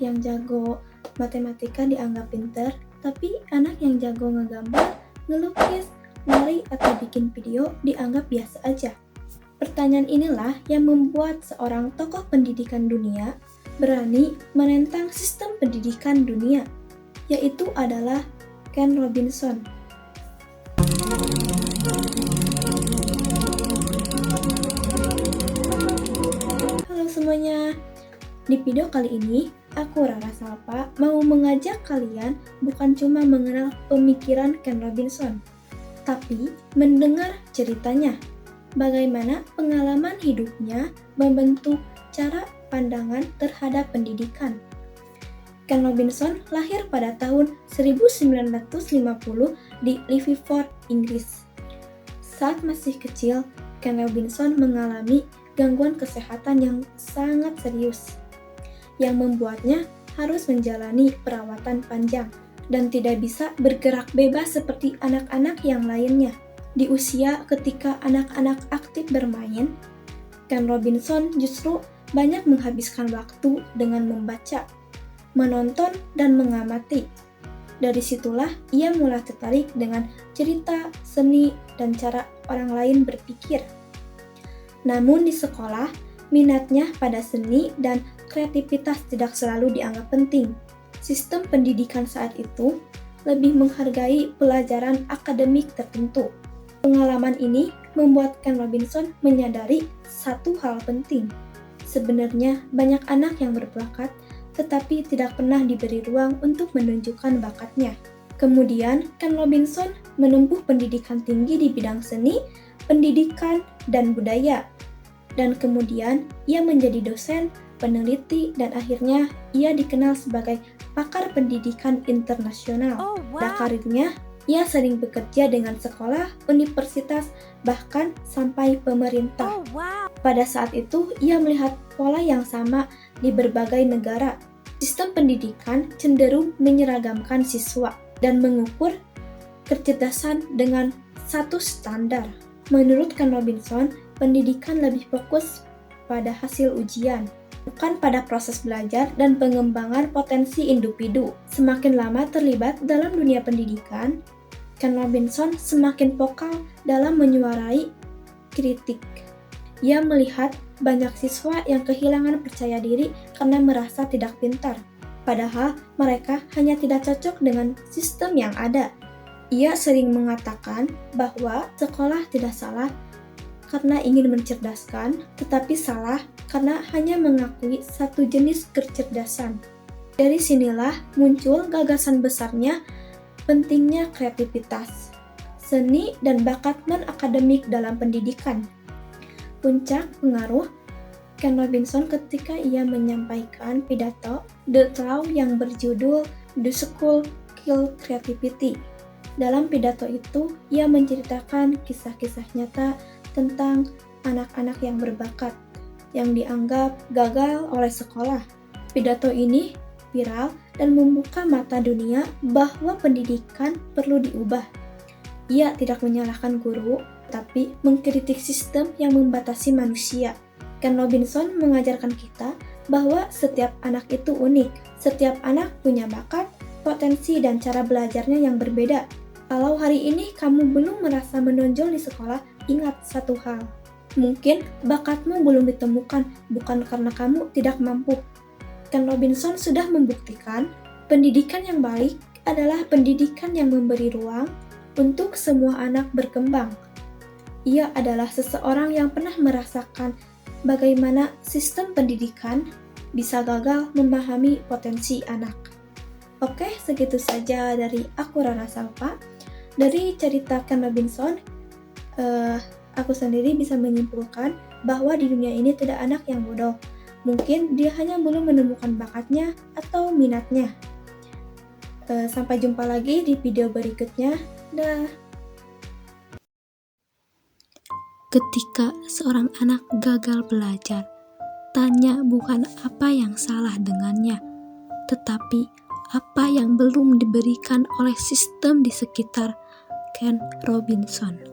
yang jago matematika dianggap pinter, tapi anak yang jago ngegambar, ngelukis, nari, atau bikin video dianggap biasa aja? Pertanyaan inilah yang membuat seorang tokoh pendidikan dunia berani menentang sistem pendidikan dunia, yaitu adalah Ken Robinson. Halo semuanya, di video kali ini aku Rara Salpa mau mengajak kalian bukan cuma mengenal pemikiran Ken Robinson, tapi mendengar ceritanya. Bagaimana pengalaman hidupnya membentuk cara pandangan terhadap pendidikan. Ken Robinson lahir pada tahun 1950 di Liverpool, Inggris. Saat masih kecil, Ken Robinson mengalami gangguan kesehatan yang sangat serius, yang membuatnya harus menjalani perawatan panjang dan tidak bisa bergerak bebas seperti anak-anak yang lainnya. Di usia ketika anak-anak aktif bermain, Ken Robinson justru banyak menghabiskan waktu dengan membaca, menonton, dan mengamati. Dari situlah ia mulai tertarik dengan cerita, seni, dan cara orang lain berpikir. Namun di sekolah, minatnya pada seni dan kreativitas tidak selalu dianggap penting. Sistem pendidikan saat itu lebih menghargai pelajaran akademik tertentu. Pengalaman ini membuat Ken Robinson menyadari satu hal penting. Sebenarnya banyak anak yang berbakat, tetapi tidak pernah diberi ruang untuk menunjukkan bakatnya. Kemudian, Ken Robinson menempuh pendidikan tinggi di bidang seni, pendidikan, dan budaya. Dan kemudian, ia menjadi dosen, peneliti, dan akhirnya ia dikenal sebagai pakar pendidikan internasional. Pada karirnya, ia sering bekerja dengan sekolah, universitas, bahkan sampai pemerintah. Pada saat itu, ia melihat pola yang sama di berbagai negara. Sistem pendidikan cenderung menyeragamkan siswa dan mengukur kecerdasan dengan satu standar. Menurut Ken Robinson, pendidikan lebih fokus pada hasil ujian, bukan pada proses belajar dan pengembangan potensi individu. Semakin lama terlibat dalam dunia pendidikan, Ken Robinson semakin vokal dalam menyuarai kritik. Ia melihat banyak siswa yang kehilangan percaya diri karena merasa tidak pintar, padahal mereka hanya tidak cocok dengan sistem yang ada. Ia sering mengatakan bahwa sekolah tidak salah karena ingin mencerdaskan, tetapi salah karena hanya mengakui satu jenis kecerdasan. Dari sinilah muncul gagasan besarnya pentingnya kreativitas, seni, dan bakat non-akademik dalam pendidikan. Puncak pengaruh Ken Robinson ketika ia menyampaikan pidato The Talk yang berjudul The School Kill Creativity. Dalam pidato itu, ia menceritakan kisah-kisah nyata tentang anak-anak yang berbakat yang dianggap gagal oleh sekolah. Pidato ini viral dan membuka mata dunia bahwa pendidikan perlu diubah. Ia tidak menyalahkan guru, tapi mengkritik sistem yang membatasi manusia. Ken Robinson mengajarkan kita bahwa setiap anak itu unik. Setiap anak punya bakat, potensi, dan cara belajarnya yang berbeda. Kalau hari ini kamu belum merasa menonjol di sekolah, ingat satu hal. Mungkin bakatmu belum ditemukan, bukan karena kamu tidak mampu. Ken Robinson sudah membuktikan pendidikan yang baik adalah pendidikan yang memberi ruang untuk semua anak berkembang. Ia adalah seseorang yang pernah merasakan bagaimana sistem pendidikan bisa gagal memahami potensi anak. Oke, segitu saja dari aku Rara Salpa. Dari cerita Ken Robinson, aku sendiri bisa menyimpulkan bahwa di dunia ini tidak anak yang bodoh. Mungkin dia hanya belum menemukan bakatnya atau minatnya. Sampai jumpa lagi di video berikutnya. Dah. Ketika seorang anak gagal belajar, tanya bukan apa yang salah dengannya, tetapi apa yang belum diberikan oleh sistem di sekitar Ken Robinson.